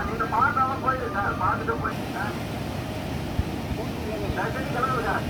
நீங்க பார்த்தாலும் போயிடு சார், பார்த்துட்டு போயிடுங்க சார். கிளம்பு சார்.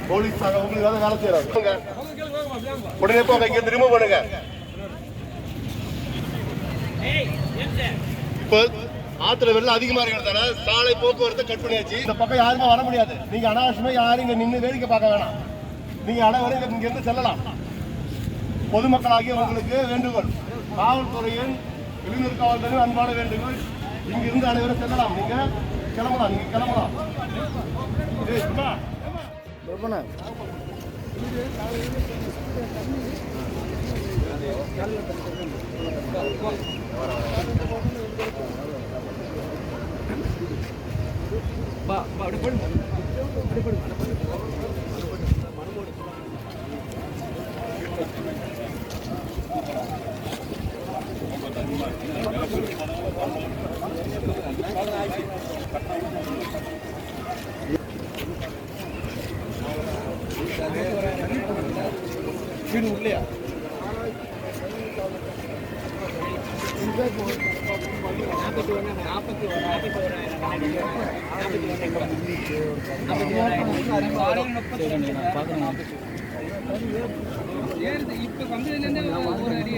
போலீஸ் உங்களுக்கு வேலை செய்யறாங்க. உடனே போங்க, இங்க திரும்ப பண்ணுங்க. இப்போ ஆத்துல வெள்ளம் அதிகமா இருக்கிறதால சாலை போக்குவரத்து கட் பண்ணியாச்சு. இந்த பக்கம் யாருமே வர முடியாது. நீங்க அனாவசியமா யாரும் இங்க நின்று வேடிக்கை பார்க்க வேணாம். நீங்க அனைவரும் இங்க இருந்து செல்லலாம். பொதுமக்களாகிய உங்களுக்கு வேண்டுகோள், காவல்துறையின் இளைஞர் காவல்துறையின் அன்பான வேண்டுகோள், இங்க இருந்து அனைவரும் செல்லலாம். நீங்க கிளம்பலாம், நீங்க கிளம்பலாம். வீடு உள்ளையா இப்ப கம்பெனில ஒரு அடி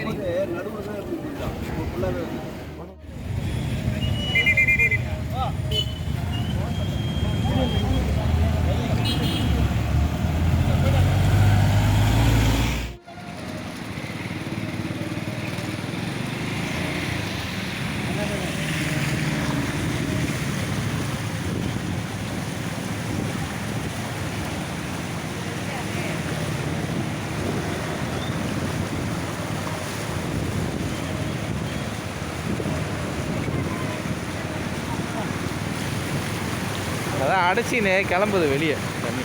அதான் அடைச்சின்னு கிளம்புது வெளியே தண்ணி.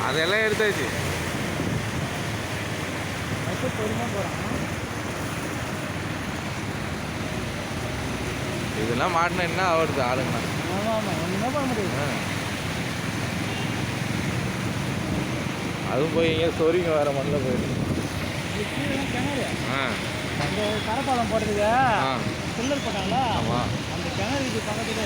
அதெல்லாம் எடுத்தாச்சு. இதெல்லாம் மாட்டினா என்ன ஆகுது ஆளுங்கண்ணா. அதுவும் போய் எங்கேயா சொரிங்க வேற மண்ணில் போயிடுது. அந்த கரப்பாலம் போட்டதுக்கு பில்லர் போட்டாங்களா, அந்த கிணறு பக்கத்துல